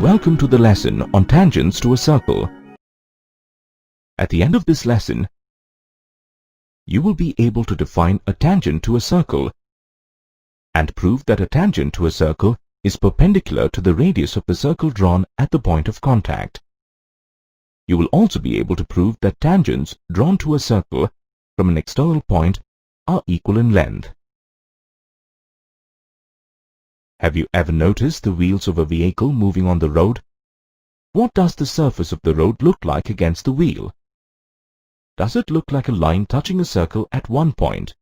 Welcome to the lesson on tangents to a circle. At the end of this lesson, you will be able to define a tangent to a circle and prove that a tangent to a circle is perpendicular to the radius of the circle drawn at the point of contact. You will also be able to prove that tangents drawn to a circle from an external point are equal in length. Have you ever noticed the wheels of a vehicle moving on the road? What does the surface of the road look like against the wheel? Does it look like a line touching a circle at one point?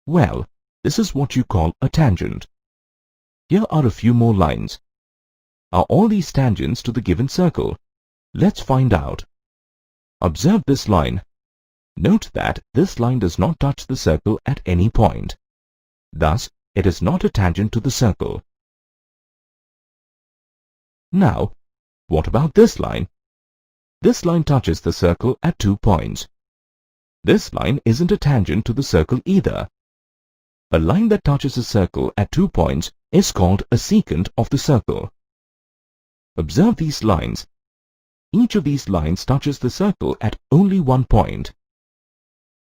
Well, this is what you call a tangent. Here are a few more lines. Are all these tangents to the given circle? Let's find out. Observe this line. Note that this line does not touch the circle at any point. Thus, it is not a tangent to the circle. Now, what about this line? This line touches the circle at 2 points. This line isn't a tangent to the circle either. A line that touches a circle at 2 points is called a secant of the circle. Observe these lines. Each of these lines touches the circle at only 1 point.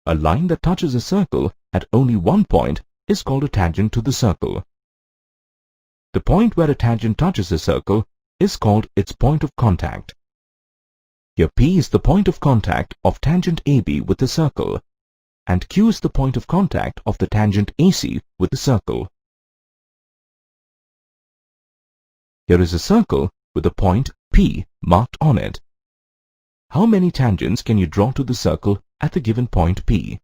A line that touches a circle at only 1 point is called a tangent to the circle. The point where a tangent touches a circle is called its point of contact. Here P is the point of contact of tangent AB with the circle, and Q is the point of contact of the tangent AC with the circle. Here is a circle with a point P marked on it. How many tangents can you draw to the circle at the given point P?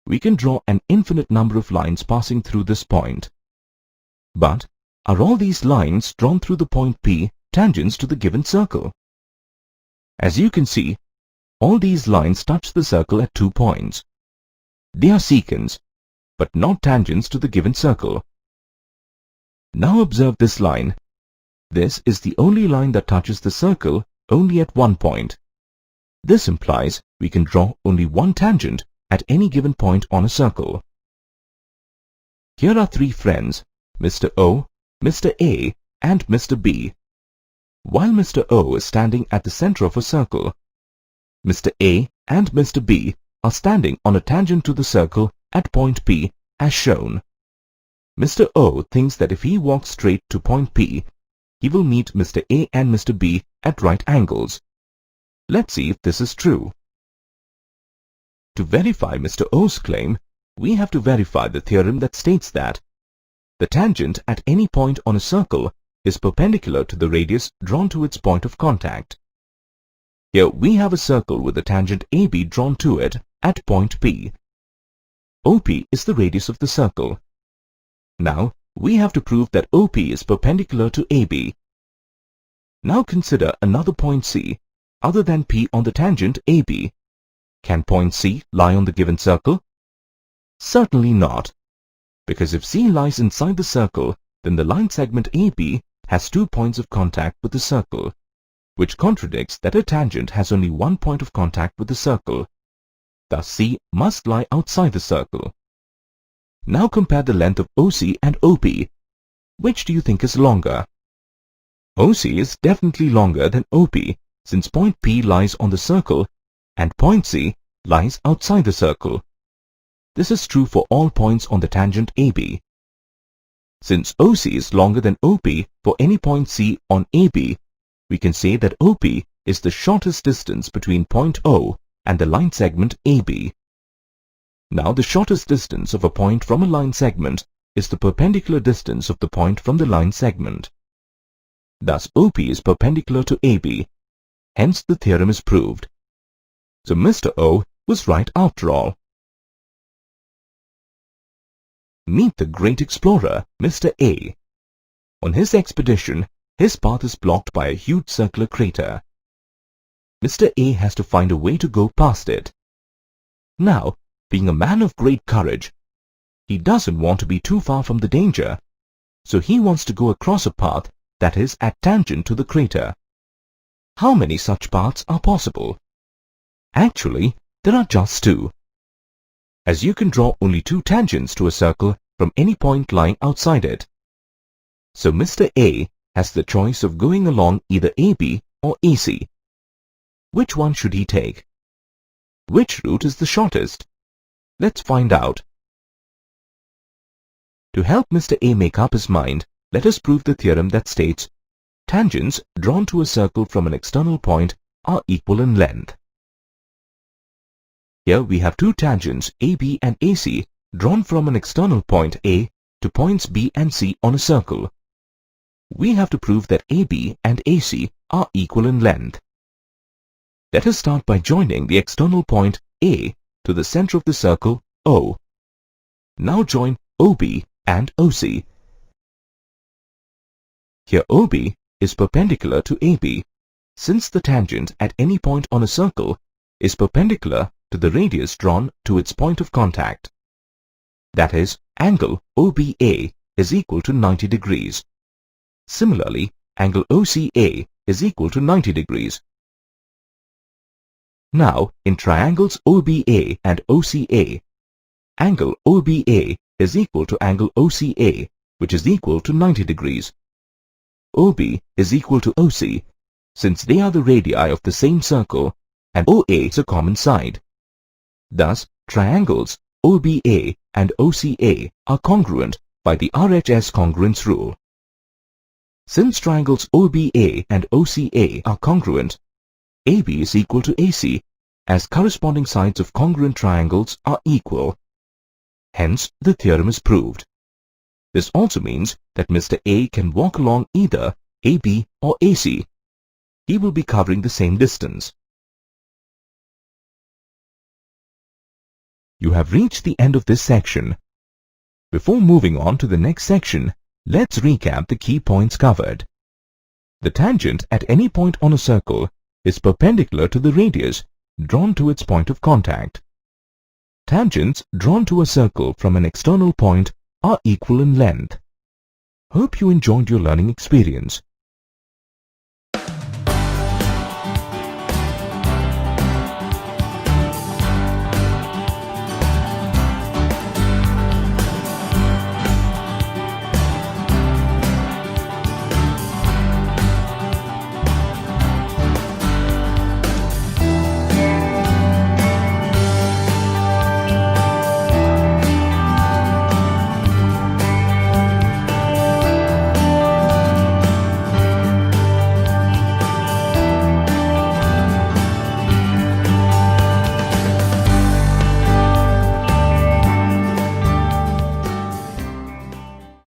We can draw an infinite number of lines passing through this point. But are all these lines drawn through the point P tangents to the given circle? As you can see, all these lines touch the circle at 2 points. They are secants, but not tangents to the given circle. Now observe this line. This is the only line that touches the circle only at 1 point. This implies we can draw only one tangent at any given point on a circle. Here are 3 friends, Mr. O, Mr. A, and Mr. B. While Mr. O is standing at the center of a circle, Mr. A and Mr. B are standing on a tangent to the circle at point P as shown. Mr. O thinks that if he walks straight to point P, he will meet Mr. A and Mr. B at right angles. Let's see if this is true. To verify Mr. O's claim, we have to verify the theorem that states that the tangent at any point on a circle is perpendicular to the radius drawn to its point of contact. Here we have a circle with a tangent AB drawn to it at point P. OP is the radius of the circle. Now, we have to prove that OP is perpendicular to AB. Now consider another point C, other than P on the tangent AB. Can point C lie on the given circle? Certainly not. Because if C lies inside the circle, then the line segment AB has 2 points of contact with the circle, which contradicts that a tangent has only 1 point of contact with the circle. Thus C must lie outside the circle. Now compare the length of OC and OP. Which do you think is longer? OC is definitely longer than OP, since point P lies on the circle and point C lies outside the circle. This is true for all points on the tangent AB. Since OC is longer than OP for any point C on AB, we can say that OP is the shortest distance between point O and the line segment AB. Now the shortest distance of a point from a line segment is the perpendicular distance of the point from the line segment. Thus OP is perpendicular to AB. Hence the theorem is proved. So Mr. O was right after all. Meet the great explorer, Mr. A. On his expedition, his path is blocked by a huge circular crater. Mr. A has to find a way to go past it. Now, being a man of great courage, he doesn't want to be too far from the danger, so he wants to go across a path that is at tangent to the crater. How many such paths are possible? Actually, there are just 2. As you can draw only 2 tangents to a circle from any point lying outside it. So Mr. A has the choice of going along either AB or AC. Which one should he take? Which route is the shortest? Let's find out. To help Mr. A make up his mind, let us prove the theorem that states tangents drawn to a circle from an external point are equal in length. Here we have two tangents AB and AC drawn from an external point A to points B and C on a circle. We have to prove that AB and AC are equal in length. Let us start by joining the external point A to the center of the circle O. Now join OB and OC. Here OB is perpendicular to AB, since the tangent at any point on a circle is perpendicular to the radius drawn to its point of contact. That is, angle OBA is equal to 90 degrees. Similarly, angle OCA is equal to 90 degrees. Now, in triangles OBA and OCA, angle OBA is equal to angle OCA, which is equal to 90 degrees. OB is equal to OC, since they are the radii of the same circle, and OA is a common side. Thus, triangles OBA and OCA are congruent by the RHS congruence rule. Since triangles OBA and OCA are congruent, AB is equal to AC, as corresponding sides of congruent triangles are equal. Hence, the theorem is proved. This also means that Mr. A can walk along either AB or AC. He will be covering the same distance. You have reached the end of this section. Before moving on to the next section, let's recap the key points covered. The tangent at any point on a circle is perpendicular to the radius drawn to its point of contact. Tangents drawn to a circle from an external point are equal in length. Hope you enjoyed your learning experience.